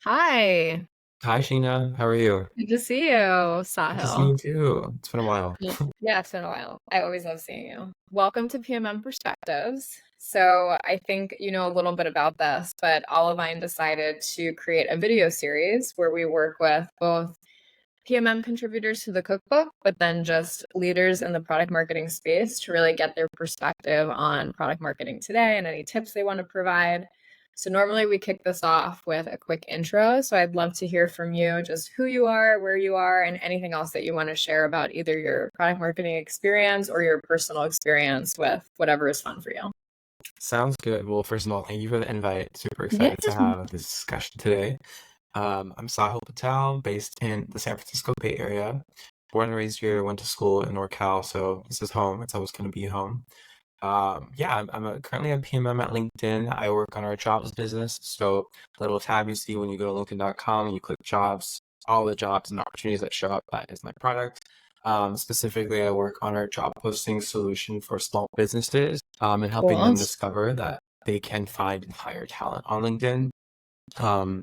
Hi, Hi, Sheena. How are you? good to see you, Good to see Sahil. you too. It's been a while. Yeah, it's been a while. I always love seeing you. Welcome to PMM Perspectives. So, I think you know a little bit about this, but Olivine decided to create a video series where we work with both PMM contributors to the cookbook, but then just leaders in the product marketing space to really get their perspective on product marketing today and any tips they want to provide. So, normally we kick this off with a quick intro. So, I'd love to hear from you just who you are, where you are, and anything else that you want to share about either your product marketing experience or your personal experience with whatever is fun for you. Sounds good. Well, first of all, thank you for the invite. Super Yeah. excited to have this discussion today. I'm Sahil Patel, based in the San Francisco Bay Area. Born and raised here, went to school in NorCal, so this is home. It's always going to be home. Yeah, currently a PMM at LinkedIn. I work on our jobs business. So the little tab you see when you go to LinkedIn.com, you click jobs, all the jobs and opportunities that show up, that is my product. Specifically, I work on our job posting solution for small businesses, and helping Cool. them discover that they can find and hire talent on LinkedIn. Um,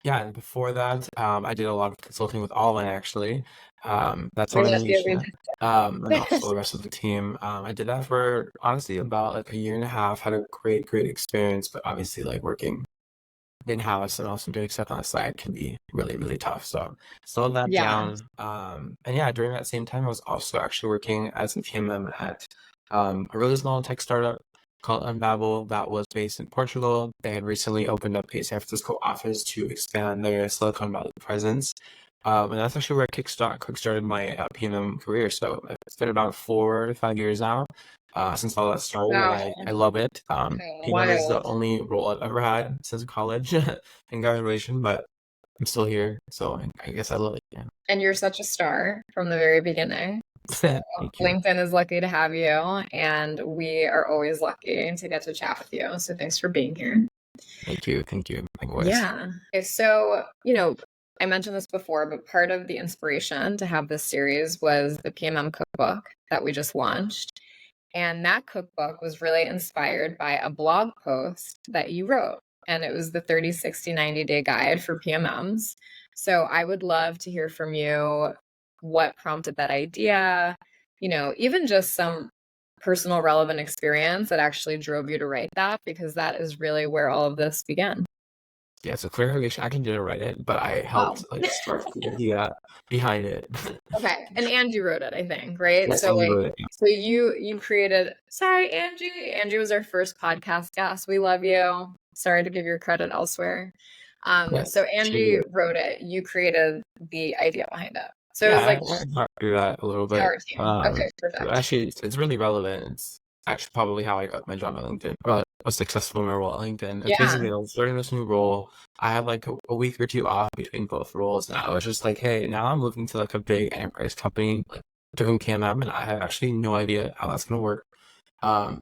yeah, and before that, I did a lot of consulting with Alvin actually. That's We're one of not me, the Sheena. And also the rest of the team. I did that for honestly about like a year and a half. Had a great experience, but obviously like working in-house and also doing stuff on the side can be really tough. So slowed that Yeah. down. And yeah, during that same time, I was also actually working as a PMM at a really small tech startup called Unbabel that was based in Portugal. They had recently opened up a San Francisco office to expand their Silicon Valley presence. And that's actually where I kickstarted my PMM career. So it's been about 4 to 5 years now since all that started, and Wow. I love it. Okay. PMM is the Wild. only role I've ever had since college and graduation, but I'm still here, so I guess I love it. Yeah. And you're such a star from the very beginning. So Thank you. LinkedIn is lucky to have you, and we are always lucky to get to chat with you. So thanks for being here. Thank you. Thank you. Likewise. Yeah. Okay, so, I mentioned this before, but part of the inspiration to have this series was the PMM Cookbook that we just launched. And that cookbook was really inspired by a blog post that you wrote. And it was the 30, 60, 90-day guide for PMMs. So I would love to hear from you what prompted that idea, even just some personal relevant experience that actually drove you to write that, because that is really where all of this began. Yeah, so clarification, I can generate it, but I Oh. helped like start the idea behind it. Okay. And Angie wrote it, I think, right? Yes, So I like wrote it. so you created sorry, Angie. Angie was our first podcast guest. We love you. Sorry to give your credit elsewhere. Yes, So Angie she. wrote it. You created the idea behind it. So it Yeah, was like I talked through that a little bit. power team. Okay, perfect. Actually, it's really relevant. It's actually probably how I got my job at LinkedIn. Well, a successful role at LinkedIn. It's Yeah. basically I was starting this new role. I had like a week or two off between both roles, and I was just like, hey, now I'm moving to like a big enterprise company, like doing PMM, and I have actually no idea how that's gonna work. Um,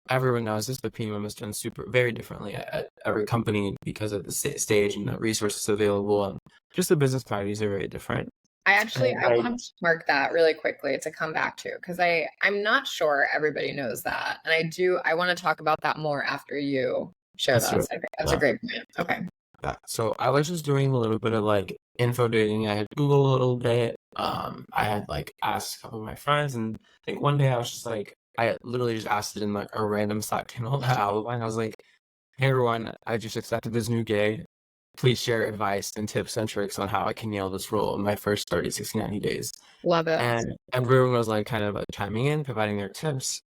Everyone knows this, but PMM is done very differently at every company because of the stage and the resources available, and just the business priorities are very different. And I want to mark that really quickly to come back to because I'm not sure everybody knows that. And I want to talk about that more after you share let's that. do it. So I think that's a Yeah. great point. Okay. Yeah. So I was just doing a little bit of like info dating. I had Googled a little bit. I had like asked a couple of my friends, and I think one day I was just like, I literally just asked it in like a random Slack channel that outline. I was like, hey everyone, I just accepted this new gig. Please share advice and tips and tricks on how I can nail this role in my first 30, 60, 90 days. Love it. And everyone was like kind of like chiming in, providing their tips.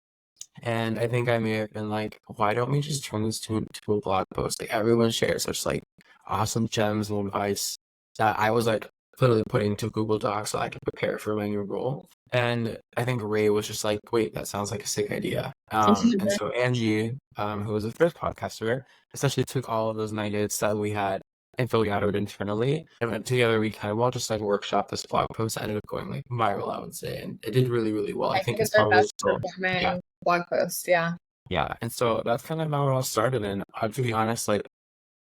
And I think I may have been like, why don't we just turn this to a blog post? Like everyone shares such like awesome gems and advice that I was like literally putting into Google Docs so I could prepare for my new role. And I think Ray was just like, wait, that sounds like a sick idea. And so Angie, who was the first podcaster, essentially took all of those nuggets that we had info gathered internally and went together. We kind of all just like workshop this blog post that ended up going like viral, I would say. And it did really well. I I think think it's it's our probably best still, yeah. performing blog post. Yeah. Yeah, and so that's kind of how it all started. And to be honest, like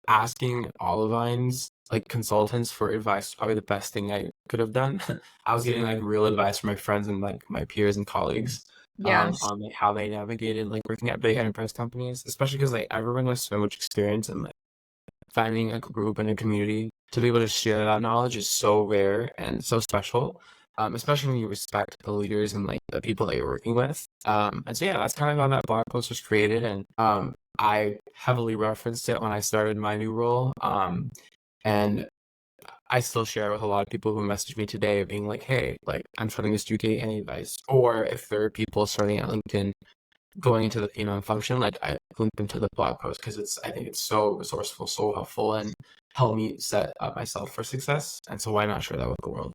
asking Olivine's like consultants for advice is probably the best thing I could have done. I was getting like real advice from my friends and like my peers and colleagues Yeah. on like how they navigated like working at big enterprise companies, especially because like everyone has so much experience and like finding a group and a community to be able to share that knowledge is so rare and so special. Especially when you respect the leaders and like the people that you're working with. And so yeah, that's kind of how that blog post was created. And I heavily referenced it when I started my new role. And I still share with a lot of people who message me today being like, hey, like I'm starting this UK, any advice? Or if there are people starting at LinkedIn going into the function, like I link them to the blog post because I think it's so resourceful, so helpful, and help me set up myself for success. And so why not share that with the world?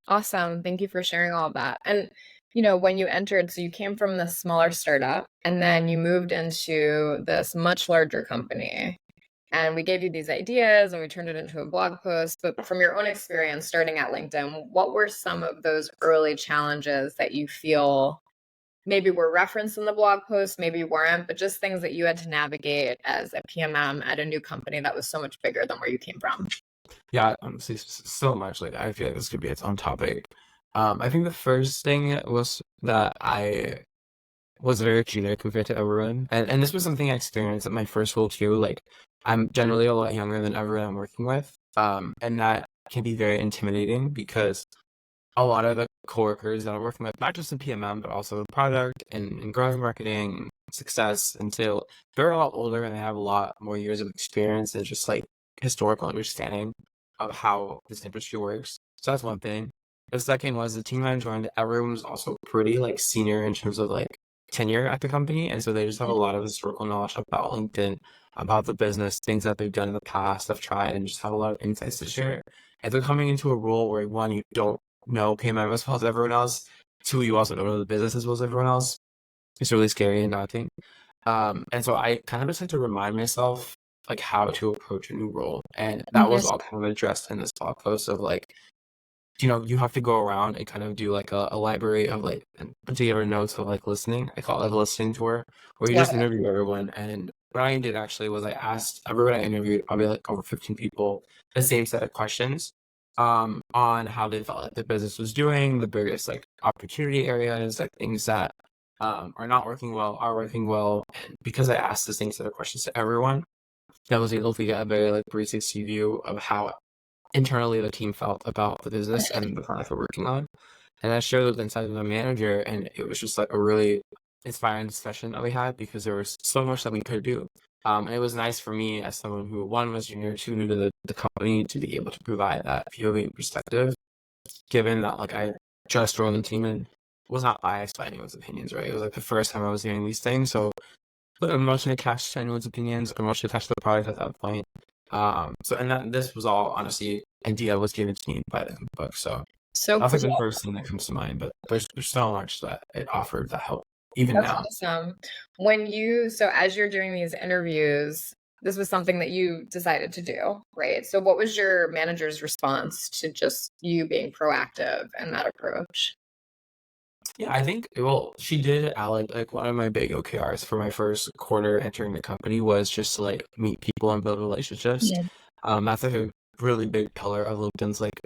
Awesome. Thank you for sharing all of that. And, when you entered, so you came from this smaller startup and then you moved into this much larger company. And we gave you these ideas and we turned it into a blog post. But from your own experience starting at LinkedIn, what were some of those early challenges that you feel maybe were referenced in the blog post, maybe weren't, but just things that you had to navigate as a PMM at a new company that was so much bigger than where you came from? Yeah, honestly, so much. Like I feel like this could be its own topic. I think the first thing was that I was very junior compared to everyone, and this was something I experienced at my first role too. Like I'm generally a lot younger than everyone I'm working with, and that can be very intimidating because a lot of the coworkers that I'm working with, not just in PMM, but also product and growth marketing, and success and sale, they're a lot older and they have a lot more years of experience and just like historical understanding of how this industry works. So that's one thing. The second was the team I joined, everyone was also pretty like senior in terms of like tenure at the company. And so they just have a lot of historical knowledge about LinkedIn, about the business, things that they've done in the past, have tried, and just have a lot of insights to share. And they're coming into a role where one, you don't know PMM as well as everyone else. Two, you also don't know the business as well as everyone else. It's really scary and daunting. And so I kind of just had to remind myself like how to approach a new role. And that was Mhm. all kind of addressed in this blog post of like, you have to go around and kind of do like a library of like and put together notes of like listening. I call it like a listening tour, where you Yeah. just interview everyone. And what I did actually was I asked everyone I interviewed, probably like over 15 people, the same set of questions on how they felt like the business was doing, the biggest like opportunity areas, like things that are not working well, are working well. And because I asked the same set of questions to everyone, I was able to get a very like 360 view of how internally the team felt about the business and the product we're working on. And I shared those insights with my manager, and it was just like a really inspiring discussion that we had because there was so much that we could do. And it was nice for me as someone who, one, was junior, two, new to the company, to be able to provide that POV perspective, given that like I just joined the team and was not biased by anyone's opinions, right? It was like the first time I was hearing these things. So but emotionally attached to anyone's opinions, emotionally attached to the product at that point. So and that this was all honestly idea was given to me by the book. So So that's cool. like the first thing that comes to mind. But there's so much that it offered that help even That's now. awesome. So as you're doing these interviews, this was something that you decided to do, right? So what was your manager's response to just you being proactive in that approach? Yeah, I think well, she did like one of my big OKRs for my first quarter entering the company was just to like meet people and build relationships. Yeah. That's like a really big pillar of LinkedIn's like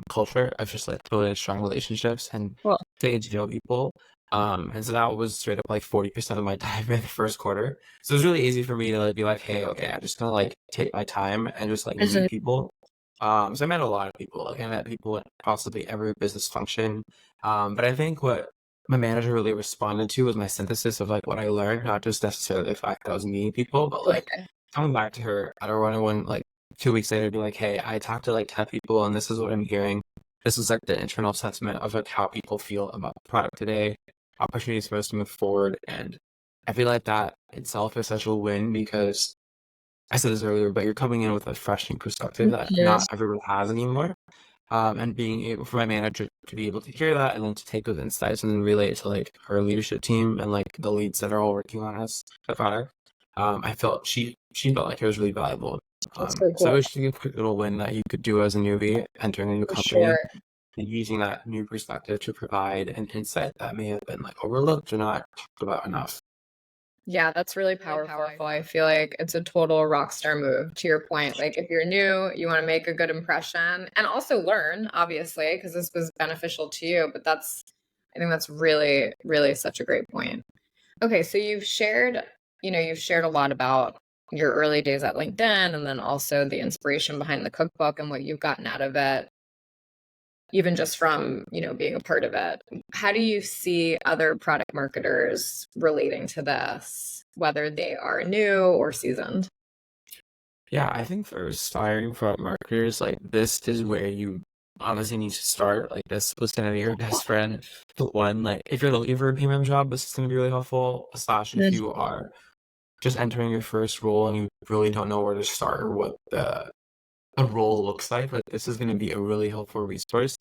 culture of just like building strong relationships and Well, getting to know people. And so that was straight up like 40% of my time in the first quarter. So it was really easy for me to like be like, hey, okay, I'm just gonna like take my time and just like meet people. So I met a lot of people. Like I met people in possibly every business function. But I think what my manager really responded to was my synthesis of like what I learned, not just necessarily the fact that I was meeting people, but like okay. coming back to her at a one-on-one like 2 weeks later, be like, hey, I talked to like 10 people and this is what I'm hearing. This is like the internal sentiment of like how people feel about the product today, opportunities for us to move forward. And I feel like that itself is such a win because I said this earlier, but you're coming in with a fresh new perspective that not Yes. everyone has anymore. And being able for my manager to be able to hear that and then to take those insights and then relay it to like her leadership team and like the leads that are all working on us the product. I felt she felt like it was really valuable. That's so So it cool. was just a quick little win that you could do as a newbie entering a new For company sure. and using that new perspective to provide an insight that may have been like overlooked or not talked about enough. Yeah, that's really powerful. I feel like it's a total rock star move to your point. Like if you're new, you want to make a good impression and also learn, obviously, because this was beneficial to you. But I think that's really, really such a great point. Okay, so you've shared a lot about your early days at LinkedIn and then also the inspiration behind the cookbook and what you've gotten out of it, even just from, being a part of it. How do you see other product marketers relating to this, whether they are new or seasoned? Yeah, I think for aspiring product marketers, like this is where you honestly need to start. Like this was gonna be your best friend. But one, like if you're looking for a PM job, this is gonna be really helpful. Slash if Mm. you are just entering your first role and you really don't know where to start or what the role looks like this is gonna be a really helpful resource.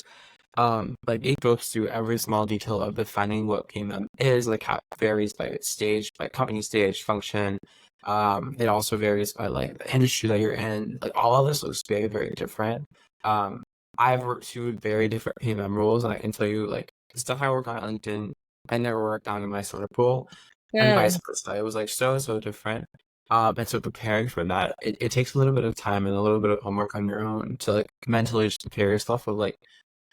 Like it goes through every small detail of defining what PMM is, like how it varies by stage, by company stage, function. It also varies by like the industry that you're in. Like all of this looks very, very different. Um, I've worked two very different PMM roles, and I can tell you like the stuff I work on LinkedIn, I never worked on in my sort of role, and Yeah, vice versa. It was like so different. And so preparing for that, it takes a little bit of time and a little bit of homework on your own to like mentally just prepare yourself with like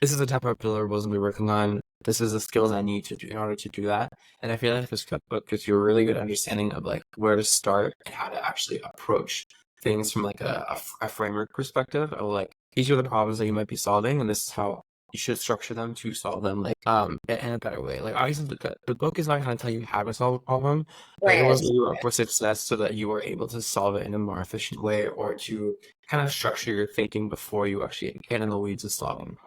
this is the type of deliverables we're working on. This is the skills I need to do in order to do that. And I feel like this cookbook gives you a really good understanding of like where to start and how to actually approach things from like a framework perspective of like these are the problems that you might be solving, and this is how you should structure them to solve them like in a better way. Like obviously the book is not going to tell you how to solve a problem, but it will right. set you up for success so that you are able to solve it in a more efficient way or to kind of structure your thinking before you actually get in the weeds of solving.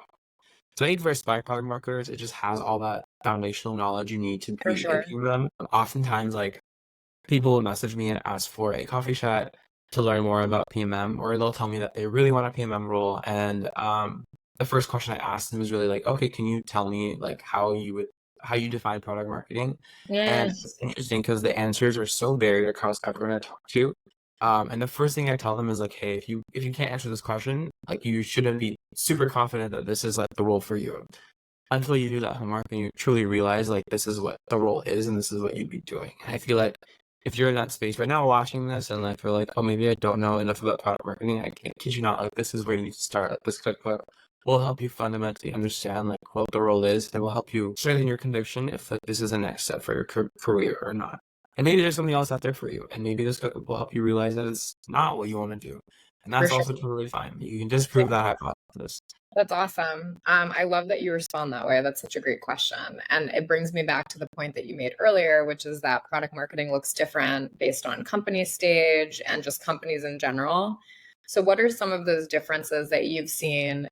So I think for aspiring product marketers, it just has all that foundational knowledge you need to For be in sure. them. Oftentimes, like people will message me and ask for a coffee chat to learn more about PMM, or they'll tell me that they really want a PMM role. And the first question I asked them was really like, okay, can you tell me like how you define product marketing? Yeah, And it's interesting because the answers are so varied across everyone I talk to. And the first thing I tell them is like, hey, if you can't answer this question, like you shouldn't be super confident that this is like the role for you until you do that homework and you truly realize like this is what the role is and this is what you'd be doing. And I feel like if you're in that space right now watching this and like you're like, oh maybe I don't know enough about product marketing, I can't kid you not, like this is where you need to start. Like this cookbook will help you fundamentally understand like what the role is and will help you strengthen your conviction if like this is the next step for your career or not. And maybe there's something else out there for you. And maybe this cookbook will help you realize that it's not what you want to do. And for that's sure. also totally fine. You can disprove that hypothesis. That's awesome. I love that you respond that way. That's such a great question. And it brings me back to the point that you made earlier, which is that product marketing looks different based on company stage and just companies in general. So, what are some of those differences that you've seen?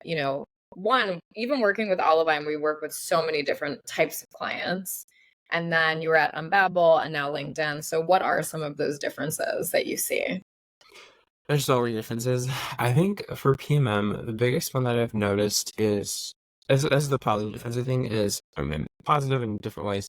One, even working with Olivine, we work with so many different types of clients. And then you were at Unbabel and now LinkedIn. So, what are some of those differences that you see? There's so many differences. I think for PMM, the biggest one that I've noticed is as the positive difference, I think is I mean positive in different ways.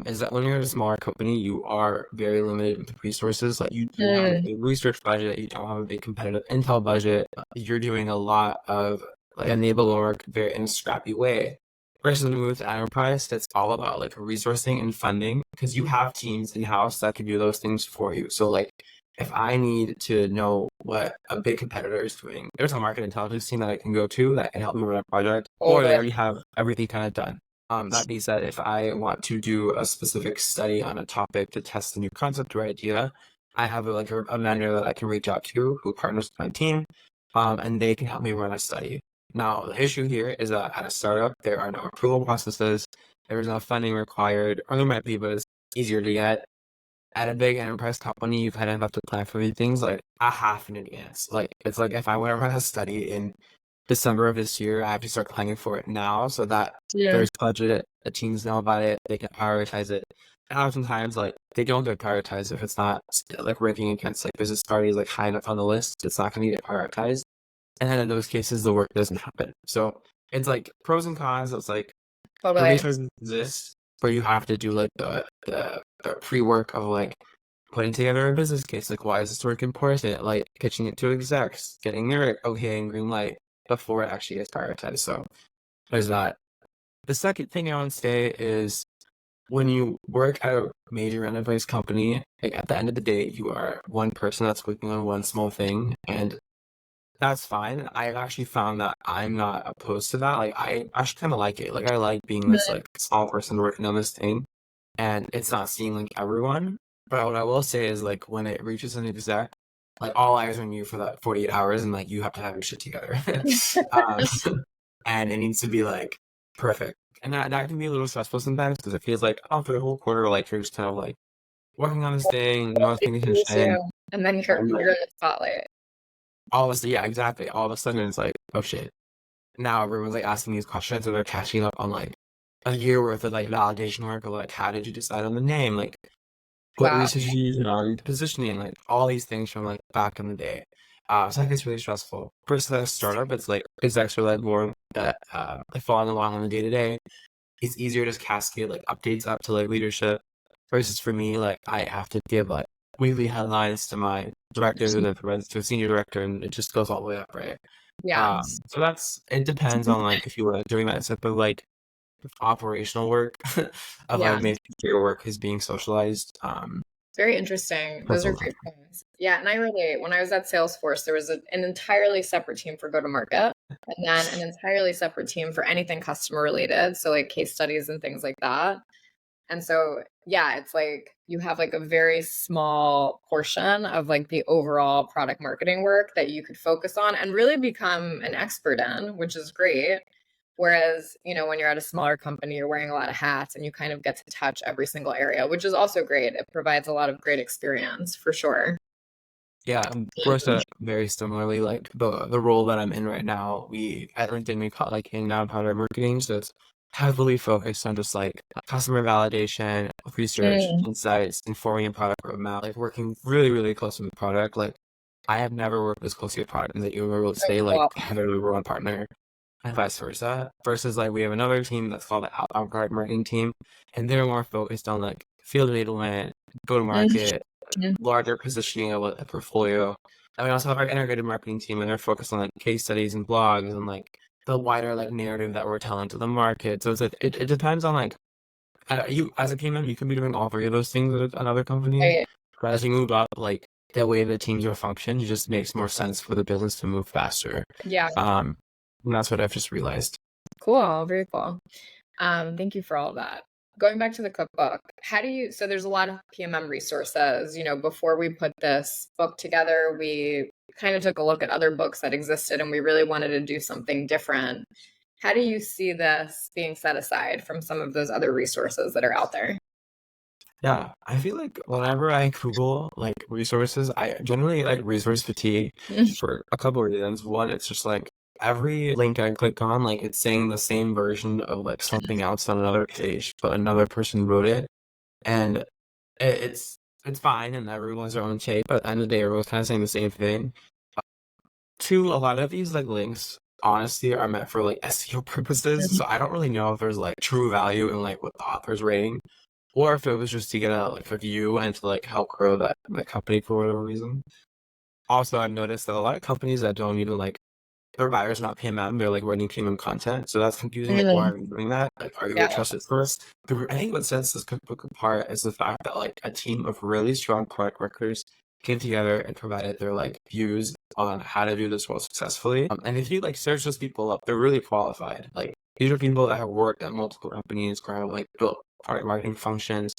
Is that when you're a smaller company, you are very limited with resources. Like you don't have a Mm, big research budget, you don't have a big competitive intel budget. You're doing a lot of like enable work very in a scrappy way. Versus when you move to enterprise, that's all about like resourcing and funding because you have teams in house that can do those things for you. So like if I need to know what a big competitor is doing, there's a market intelligence team that I can go to that can help me run a project, or they totally. already have everything kind of done. That being said, if I want to do a specific study on a topic to test a new concept or idea, I have a vendor that I can reach out to who partners with my team, and they can help me run a study. Now, the issue here is that at a startup, there are no approval processes, there is no funding required, or there might be, but it's easier to get at a big enterprise company, you kind of have to plan for these things like a half in advance. Like it's like if I want to run a study in December of this year, I have to start planning for it now so that Yeah. there's budget, the teams know about it, they can prioritize it. And oftentimes, like they don't get prioritized if it's not like ranking against like business parties like high enough on the list. It's not going to get prioritized, and then in those cases, the work doesn't happen. So it's like pros and cons. It's like the Totally. resources exist, but you have to do like the pre-work of like putting together a business case. Like, why is this work important? Like pitching it to execs, getting their okay and green light before it actually gets prioritized. So there's that. The second thing I want to say is when you work at a major enterprise company, like at the end of the day, you are one person that's working on one small thing, and that's fine. I actually found that I'm not opposed to that. Like I actually kind of like it. Like I like being this like small person working on this thing, and it's not seeing like everyone. But what I will say is like when it reaches an exec, like all eyes on you for that 48 hours and like you have to have your shit together. Um, and it needs to be like perfect. And that can be a little stressful sometimes because it feels like, oh, for the whole quarter, like you're just kind of like working on this thing, no one's paying Please attention. do. And then And you're like in the spotlight. all of a sudden, yeah, exactly. All of a sudden it's like, oh shit. Now everyone's like asking these questions and they're catching up on like a year worth of like validation work of like how did you decide on the name? Like what Wow. research you use and positioning, like all these things from like back in the day. So I think it's really stressful. Versus a startup, it's like it's actually like more that like following along on the day to day. It's easier to cascade like updates up to like leadership. Versus for me, like I have to give like weekly headlines to my director, who then provides to a senior director, and it just goes all the way up, right? Yeah. So that's it depends on like if you were doing that type of like operational work of Yeah. like making sure your work is being socialized. Very interesting. That's Those a are lot. great points. Yeah, and I relate. When I was at Salesforce, there was an entirely separate team for go-to-market, and then an entirely separate team for anything customer related, so like case studies and things like that. And so, yeah, it's like you have like a very small portion of like the overall product marketing work that you could focus on and really become an expert in, which is great. Whereas, when you're at a smaller company, you're wearing a lot of hats and you kind of get to touch every single area, which is also great. It provides a lot of great experience for sure. Yeah, Rosa, very similarly, like the role that I'm in right now, we at LinkedIn we call it like inbound product marketing. So it's heavily focused on just like customer validation, research, Mm, insights, informing a product roadmap, like working really, really close with the product. Like I have never worked this closely with product and that you were able to very say like cool. Heather, we were one partner and vice versa. Versus like we have another team that's called the outbound product marketing team, and they're more focused on like field enablement, go to market, Mhm. larger positioning of a portfolio. And we also have our integrated marketing team, and they're focused on like case studies and blogs and like the wider like narrative that we're telling to the market. So it depends on like you as a PMM, you can be doing all three of those things at another company. Right. But as you move up, like the way the teams are functioned, it just makes more sense for the business to move faster. Yeah, Um, and that's what I've just realized. cool. Very cool. Thank you for all of that. Going back to the cookbook, so there's a lot of PMM resources. Before we put this book together, we kind of took a look at other books that existed and we really wanted to do something different. How do you see this being set aside from some of those other resources that are out there? Yeah, I feel like whenever I Google like resources, I generally like resource fatigue for a couple of reasons. One, it's just like every link I click on, like it's saying the same version of like something else on another page, but another person wrote it, and it's fine, and everyone's their own take. But at the end of the day, everyone's kind of saying the same thing. Two, a lot of these like links, honestly, are meant for like SEO purposes, so I don't really know if there's like true value in like what the author's rating. Or if it was just to get a like a view and to like help grow that company for whatever reason. Also, I've noticed that a lot of companies that don't even like their buyers not PMM, they're like running premium content. So that's confusing. Like, why Mm, are you doing that? Like, are you a yeah, trusted source? I think what sets this cookbook apart is the fact that like a team of really strong product workers came together and provided their like views on how to do this role successfully. And if you like search those people up, they're really qualified. Like these are people that have worked at multiple companies, or have like built product marketing functions,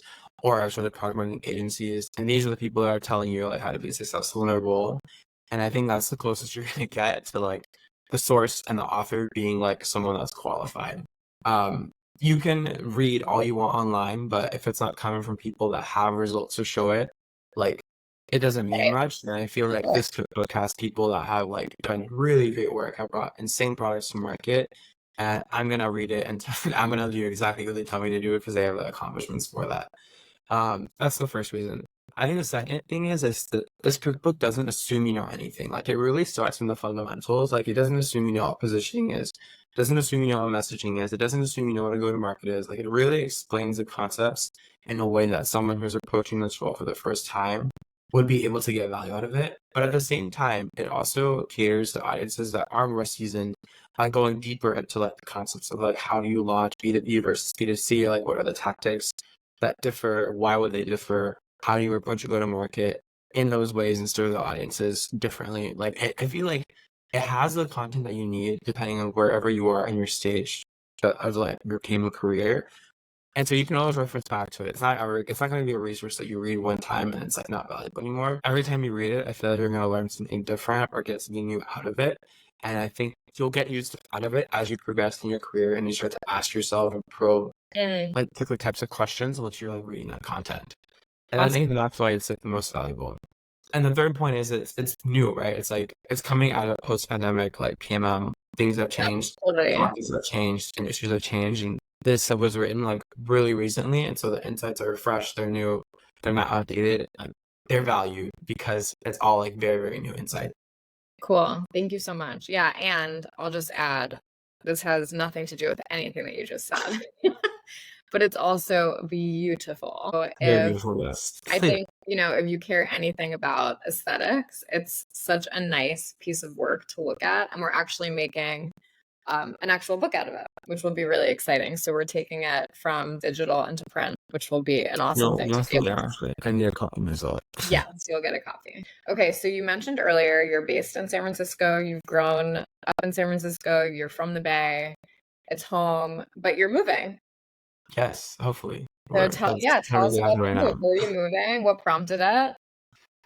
or have started product marketing agencies. And these are the people that are telling you like how to be successful in their role. And I think that's the closest you're gonna get to like the source and the author being like someone that's qualified. Um, you can read all you want online, but if it's not coming from people that have results to show it, like it doesn't mean right. much. And I feel like this cookbook has people that have like done really great work, have brought insane products to market. And I'm gonna read it and I'm gonna do exactly what they tell me to do because they have the accomplishments for that. That's the first reason. I think the second thing is that this cookbook doesn't assume you know anything. Like it really starts from the fundamentals. Like it doesn't assume you know what positioning is. It doesn't assume you know what messaging is. It doesn't assume you know what a go-to-market is. Like it really explains the concepts in a way that someone who's approaching this role for the first time would be able to get value out of it. But at the same time, it also caters to audiences that are more seasoned by going deeper into like the concepts of like how do you launch B2B versus B2C, like what are the tactics that differ, why would they differ, how do you approach a go-to-market in those ways and serve the audiences differently. Like I feel like it has the content that you need depending on wherever you are in your stage of like your game of career. And so you can always reference back to it. It's not going to be a resource that you read one time and it's like not valuable anymore. Every time you read it, I feel like you're going to learn something different or get something new out of it. And I think you'll get used out of it as you progress in your career and you start to ask yourself and probe Mm, like particular types of questions once you're like reading that content. And I awesome. think that's why it's like the most valuable. And the third point is it's new, right? It's like it's coming out of post-pandemic, like PMM, things have Yeah, changed, totally. markets have changed, industries have changed, and this stuff was written like really recently, and so the insights are fresh, they're new, they're not outdated, like, they're valued because it's all like very, very new insight. Cool. Thank you so much. Yeah, and I'll just add, this has nothing to do with anything that you just said, but it's also beautiful. So Very if beautiful, yes. I think, if you care anything about aesthetics, it's such a nice piece of work to look at. And we're actually making an actual book out of it, which will be really exciting. So we're taking it from digital into print, which will be an awesome No, thing to not be for able there to. actually. I need a copy myself. Yeah, so you'll get a copy. Okay, so you mentioned earlier you're based in San Francisco, you've grown up in San Francisco, you're from the Bay, it's home, but you're moving. Yes, hopefully. So That's tell us really about happening right the move. now. Where are you moving? What prompted it?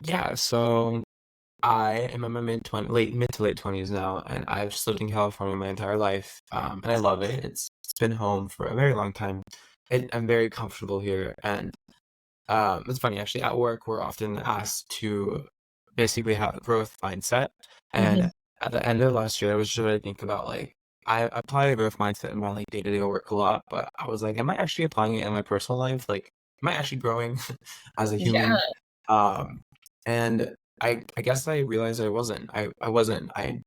Yeah, so I am in my mid to late 20s now, and I've just lived in California my entire life, and I love it. It's been home for a very long time. I'm very comfortable here, and it's funny actually. At work, we're often asked to basically have a growth mindset, and Hmm. at the end of last year, I was just really thinking about like I apply a growth mindset in my like day-to-day work a lot, but I was like, am I actually applying it in my personal life? Like, am I actually growing as a Yeah. human? Um, and I guess I realized I wasn't. I wasn't. I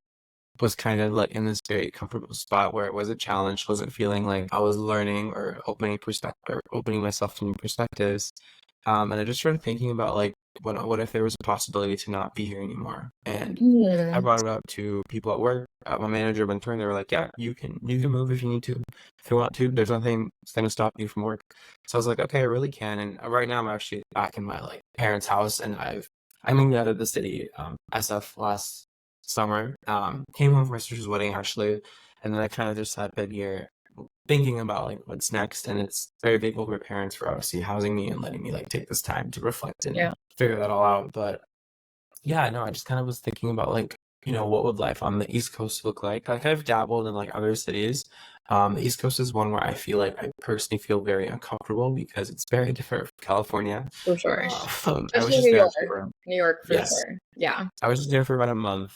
was kind of like in this very comfortable spot where it wasn't challenged, wasn't feeling like I was learning or opening myself to new perspectives. And I just started thinking about like what if there was a possibility to not be here anymore? And I Hmm. brought it up to people at work. My manager went through and they were like, "Yeah, you can move if you need to, if you want to. There's nothing that's gonna stop you from work." So I was like, "Okay, I really can." And right now I'm actually back in my like parents' house, and I moved out of the city SF last summer. Came home for my sister's wedding actually, and then I kind of just had been here thinking about like what's next, and it's very big with my parents for obviously housing me and letting me like take this time to reflect and Yeah. figure that all out. But yeah, no, I just kind of was thinking about like, what would life on the East Coast look like? Like I've dabbled in like other cities. The East Coast is one where I feel like I personally feel very uncomfortable because it's very different from California. For sure. I was Especially just New there York. for, New York for yes, sure. Yeah. I was just there for about a month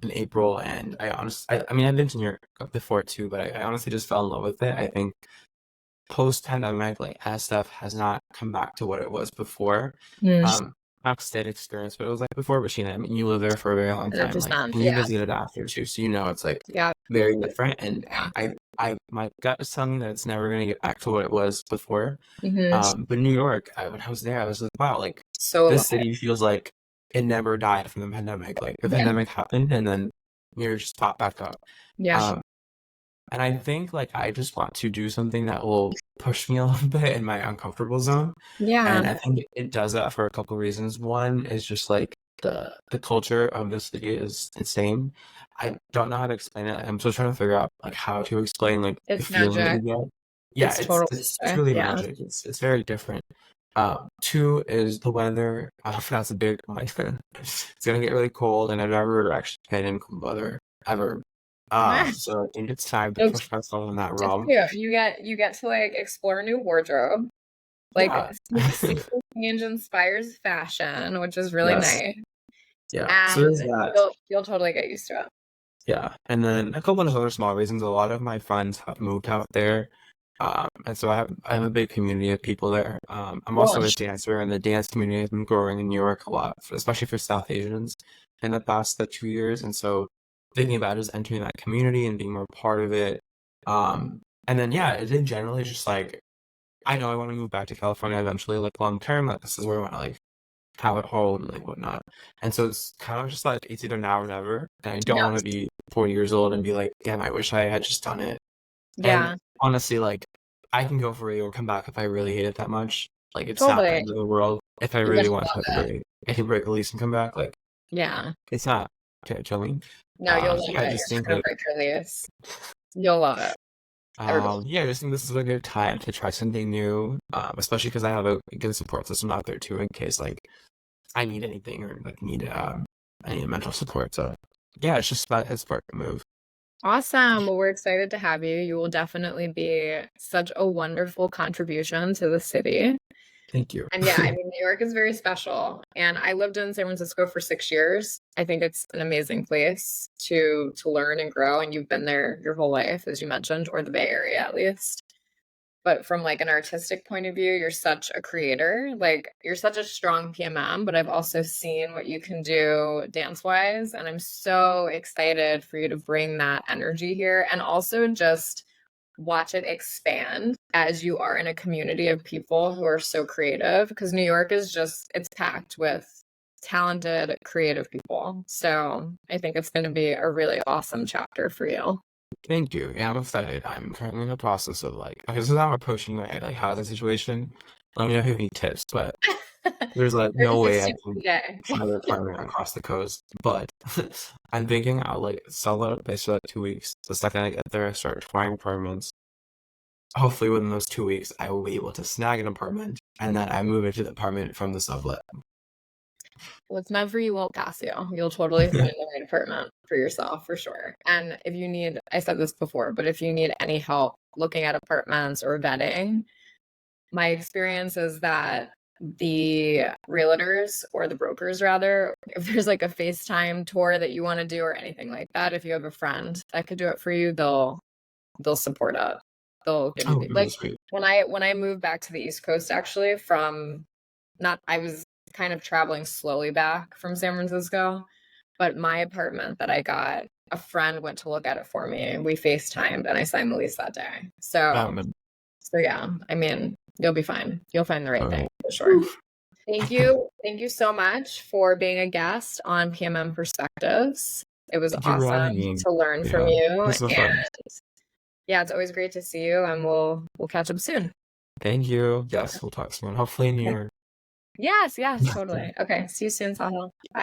in April, and I mean, I've been to New York before too, but I honestly just fell in love with it. I think post-pandemic, like as stuff has not come back to what it was before. Mm, Um, Not state experience, but it was like before. But Sheena, I mean, you lived there for a very long time, like, 100%. and you Yeah. visited after too, so it's like Yeah. very different. And Yeah. my gut is telling me that it's never gonna get back to what it was before. Hmm. But New York, when I was there, I was like, wow, like So this alive. city feels like it never died from the pandemic. Like the Yeah. pandemic happened, and then New York just popped back up. Yeah. Um, and I think like I just want to do something that will push me a little bit in my uncomfortable zone. Yeah. And I think it does that for a couple reasons. One is just like the culture of the city is insane. I don't know how to explain it. I'm still trying to figure out like how to explain like the It's feeling that magic. you get. Yeah, It's totally it's magic. truly Yeah. magic. It's very different. Two is the weather. That's a big one. It's gonna get really cold, and I've never actually been in cold weather ever. So I think it's time to No, push myself in that good for realm. you. You get to like explore a new wardrobe. Like Yeah. season change inspires fashion, which is really Yes. nice. Yeah. So And there's that. you'll totally get used to it. Yeah. And then a couple of other small reasons. A lot of my friends have moved out there. And so I have a big community of people there. I'm Cool. also a dancer, and the dance community has been growing in New York a lot, especially for South Asians in the past 2 years. And so thinking about is entering that community and being more part of it. And then yeah, it did generally just like I know I want to move back to California eventually, like long term. Like this is where I want to like have it hold and like whatnot. And so it's kind of just like it's either now or never. And I don't Yeah. want to be 40 years old and be like, damn, I wish I had just done it. And Yeah. honestly, like I can go for a year and come back if I really hate it that much. Like it's not the Totally. end of the world. If I You're gonna really want to love take a it. break, I can break the lease and come back. Like Yeah. it's not. Do you know what I mean? No, you'll love So yeah, I it. just You're think not gonna that break your lease. You'll love it. Everybody. Yeah, I just think this is a good time to try something new, especially because I have a good support system out there too in case like I need anything or like need any mental support. So yeah, it's just about a smart move. Awesome. Well, we're excited to have you. You will definitely be such a wonderful contribution to the city. Thank you. And yeah, I mean, New York is very special. And I lived in San Francisco for 6 years. I think it's an amazing place to learn and grow. And you've been there your whole life, as you mentioned, or the Bay Area at least. But from like an artistic point of view, you're such a creator. Like you're such a strong PMM, but I've also seen what you can do dance wise. And I'm so excited for you to bring that energy here and also just watch it expand as you are in a community of people who are so creative. Because New York is just, it's packed with talented, creative people. So I think it's going to be a really awesome chapter for you. Thank you. Yeah, I'm excited. I'm currently in the process of like, okay, this is how I'm approaching my like housing situation. Let me know if you have any tips, but there's like no way I 36 can a day. find an apartment across the coast. But I'm thinking I'll like sell it based for like 2 weeks. The second I get there, I start trying apartments. Hopefully within those 2 weeks, I will be able to snag an apartment, and then I move into the apartment from the sublet. What's meant for you won't pass you. You'll totally find the right apartment for yourself for sure. And if you need, I said this before, but if you need any help looking at apartments or vetting, my experience is that the realtors or the brokers rather, if there's like a FaceTime tour that you want to do or anything like that, if you have a friend that could do it for you, they'll support it. They'll give you Oh, the, really like sweet. when I moved back to the East Coast actually from not I was kind of traveling slowly back from San Francisco, but my apartment that I got, a friend went to look at it for me and we FaceTimed and I signed the lease that day. Um, So yeah, I mean, you'll be fine. You'll find the right all thing right. for sure. Oof. Thank you. Thank you so much for being a guest on PMM Perspectives. It was Thank you for having awesome me. to learn from Yeah, you. this was And fun. yeah, it's always great to see you and we'll catch up soon. Thank you. Yes, we'll talk soon. Hopefully in New Okay. York. Yes, yes, totally. Okay. See you soon, Sahil. Bye.